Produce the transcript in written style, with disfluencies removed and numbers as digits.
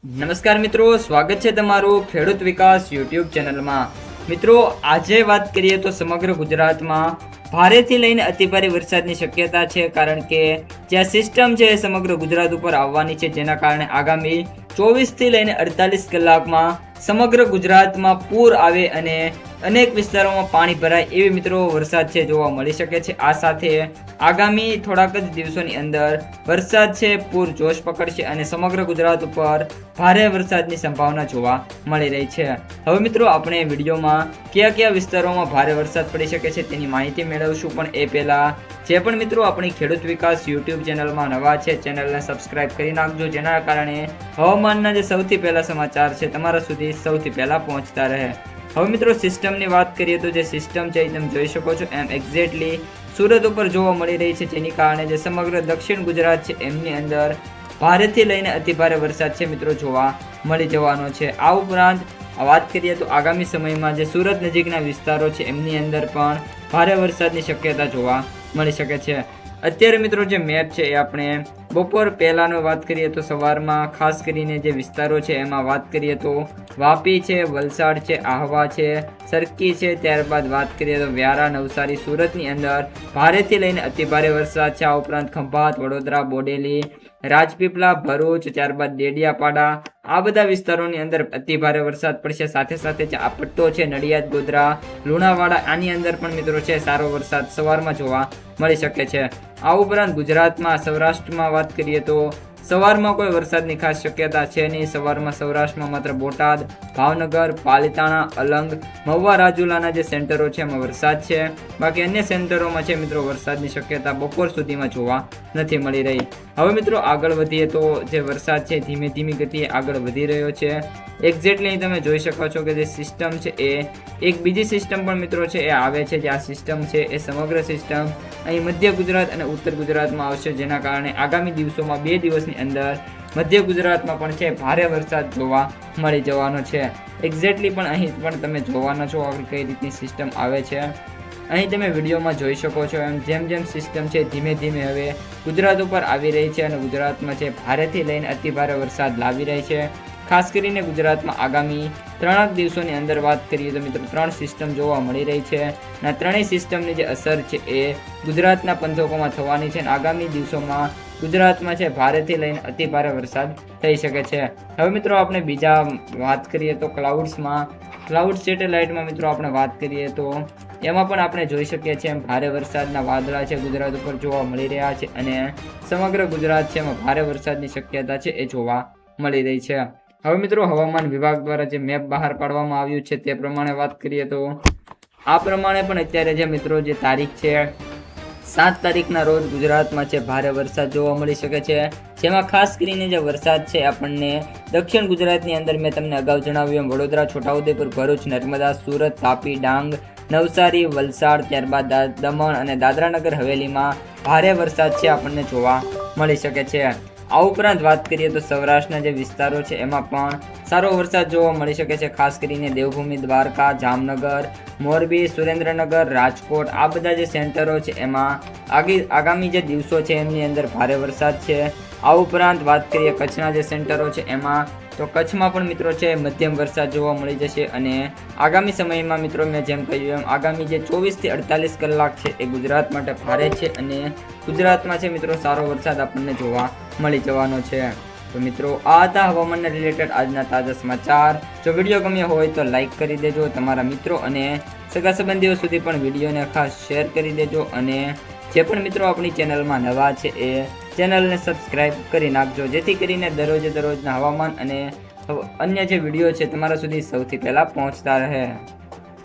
નમસ્કાર મિત્રો, સ્વાગત છે તમારું ખેડૂત વિકાસ યુટ્યુબ ચેનલમાં। મિત્રો આજે વાત કરીએ તો સમગ્ર ગુજરાતમાં ભારેથી લઈને અતિભારે વરસાદની શક્યતા છે, કારણ કે જે સિસ્ટમ છે એ સમગ્ર ગુજરાત ઉપર આવવાની છે, જેના કારણે આગામી 24 થી લઈને 48 કલાકમાં સમગ્ર ગુજરાતમાં પૂર આવે અને અનેક વિસ્તારોમાં પાણી ભરાય એવી મિત્રો વરસાદ છે જોવા મળી શકે છે। આ સાથે આગામી થોડાક જ દિવસોની અંદર વરસાદ છે પૂર જોશ પકડશે અને સમગ્ર ગુજરાત ઉપર ભારે વરસાદની સંભાવના જોવા મળી રહી છે। હવે મિત્રો આપણે વિડીયોમાં કયા વિસ્તારોમાં ભારે વરસાદ પડી શકે છે તેની માહિતી મેળવશું, પણ એ પહેલા જે પણ મિત્રો આપણી ખેડૂત વિકાસ યુટ્યુબ ચેનલમાં નવા છે ચેનલને સબસ્ક્રાઇબ કરી નાખજો, જેના કારણે હવામાનના જે સૌથી પહેલા સમાચાર છે તમારા સુધી સૌથી પહેલા પહોંચતા રહે। હવે મિત્રો સિસ્ટમની વાત કરીએ તો જે સિસ્ટમ છે તમે જોઈ શકો છો એમ એક્ઝેક્ટલી સુરત ઉપર જોવા મળી રહી છે, જેની કારણે જે સમગ્ર દક્ષિણ ગુજરાત છે એમની અંદર ભારેથી લઈને અતિભારે વરસાદ છે મિત્રો જોવા મળી જવાનો છે। આ ઉપરાંત વાત કરીએ તો આગામી સમયમાં જે સુરત નજીકના વિસ્તારો છે એમની અંદર પણ ભારે વરસાદની શક્યતા જોવા મળી શકે છે। અત્યારે મિત્રો જે મેપ છે એ આપણે બપોર પહેલાનો વાત કરીએ તો સવારમાં ખાસ કરીને જે વિસ્તારો છે એમાં વાત કરીએ તો વાપી છે, વલસાડ છે, આહવા છે, સરકી છે, ત્યારબાદ વાત કરીએ તો વ્યારા, નવસારી, સુરતની અંદર ભારેથી લઈને અતિભારે વરસાદ છે। આ ઉપરાંત ખંભાત, વડોદરા, બોડેલી, રાજપીપળા, ભરૂચ, ત્યારબાદ ડેડિયાપાડા, આ બધા વિસ્તારોની અંદર અતિભારે વરસાદ પડશે। સાથે સાથે જે આ પટ્ટો છે નડિયાદ, ગોધરા, લુણાવાડા, આની અંદર પણ મિત્રો છે સારો વરસાદ સવારમાં જોવા મળી શકે છે। આ ઉપરાંત ગુજરાતમાં સૌરાષ્ટ્રમાં વાત કરીએ તો સવારમાં કોઈ વરસાદની ખાસ શક્યતા છે નહીં। સવારમાં સૌરાષ્ટ્રમાં માત્ર બોટાદ, ભાવનગર, પાલિતાણા, અલંગ, મહુવા, રાજુલાના જે સેન્ટરો છે એમાં વરસાદ છે, બાકી અન્ય સેન્ટરોમાં છે મિત્રો વરસાદની શક્યતા બપોર સુધીમાં જોવા નથી મળી રહી। હવે મિત્રો આગળ વધીએ તો જે વરસાદ છે ધીમે ધીમી ગતિએ આગળ વધી રહ્યો છે। એક્ઝેક્ટલી તમે જોઈ શકો છો કે જે સિસ્ટમ છે એ એક બીજી સિસ્ટમ પણ મિત્રો છે એ આવે છે, જે આ સિસ્ટમ છે એ સમગ્ર સિસ્ટમ અહીં મધ્ય ગુજરાત અને ઉત્તર ગુજરાતમાં આવશે, જેના કારણે આગામી દિવસોમાં 2 દિવસની અંદર મધ્ય ગુજરાતમાં પણ છે ભારે વરસાદ જોવા મળી જવાનો છે। એક્ઝેક્ટલી પણ અહીં પણ તમે જોવાના છો કઈ રીતની સિસ્ટમ આવે છે। અહીં તમે વિડીયોમાં જોઈ શકો છો એમ જેમ સિસ્ટમ છે ધીમે ધીમે હવે ગુજરાત ઉપર આવી રહી છે અને ગુજરાતમાં છે ભારેથી લઈને અતિભારે વરસાદ લાવી રહી છે। ખાસ કરીને ગુજરાતમાં આગામી 3 દિવસોની અંદર વાત કરીએ તો મિત્રો 3 સિસ્ટમ જોવા મળી રહી છે અને ત્રણેય સિસ્ટમની જે અસર છે એ ગુજરાતના પંથકોમાં થવાની છે અને આગામી દિવસોમાં ગુજરાતમાં છે ભારેથી લઈને અતિભારે વરસાદ થઈ શકે છે। હવે મિત્રો આપણે બીજા વાત કરીએ તો ક્લાઉડ સેટેલાઇટમાં મિત્રો આપણે વાત કરીએ તો એમાં પણ આપણે જોઈ શકીએ છીએ એમ ભારે વરસાદના વાદળા છે ગુજરાત ઉપર જોવા મળી રહ્યા છે અને સમગ્ર ગુજરાત છે એમાં ભારે વરસાદની શક્યતા છે એ જોવા મળી રહી છે। હવે મિત્રો હવામાન વિભાગ દ્વારા જે મેપ બહાર પાડવામાં આવ્યું છે તે પ્રમાણે વાત કરીએ તો આ પ્રમાણે પણ અત્યારે જે મિત્રો જે તારીખ છે 7 તારીખના રોજ ગુજરાતમાં છે ભારે વરસાદ જોવા મળી શકે છે, જેમાં ખાસ કરીને જે વરસાદ છે આપણને દક્ષિણ ગુજરાતની અંદર મેં તમને અગાઉ જણાવ્યું એમ વડોદરા, છોટાઉદેપુર, ભરૂચ, નર્મદા, સુરત, તાપી, ડાંગ, નવસારી, વલસાડ, ત્યારબાદ દમણ અને દાદરાનગર હવેલીમાં ભારે વરસાદ છે આપણને જોવા મળી શકે છે। આ ઉપરાંત વાત કરીએ તો સૌરાષ્ટ્રના જે વિસ્તારો છે એમાં પણ સારો વરસાદ જોવા મળી શકે છે, ખાસ કરીને દેવભૂમિ, દ્વારકા, જામનગર, મોરબી, સુરેન્દ્રનગર, રાજકોટ, આ બધા જે સેન્ટરો છે એમાં આગામી જે દિવસો છે એમની અંદર ભારે વરસાદ છે। આ ઉપરાંત વાત કરીએ કચ્છના જે સેન્ટરો છે એમાં તો કચ્છમાં પણ મિત્રો છે મધ્યમ વરસાદ જોવા મળી જશે અને આગામી સમયમાં મિત્રો મેં જેમ કહ્યું એમ આગામી જે 24 થી 48 કલાક છે એ ગુજરાત માટે ભારે છે અને ગુજરાતમાં છે મિત્રો સારો વરસાદ આપણને જોવા મળી જવાનો છે। તો મિત્રો આ હતા હવામાનના રિલેટેડ આજના તાજા સમાચાર। જો વિડીયો ગમ્યો હોય તો લાઈક કરી દેજો, તમારા મિત્રો અને સગા સંબંધીઓ સુધી પણ વિડીયોને ખાસ શેર કરી દેજો અને જે પણ મિત્રો આપણી ચેનલમાં નવા છે એ ચેનલને સબસ્ક્રાઇબ કરી નાખજો, જેથી કરીને દરરોજના હવામાન અને અન્ય જે વિડીયો છે તમારા સુધી સૌથી પહેલા પહોંચતા રહે।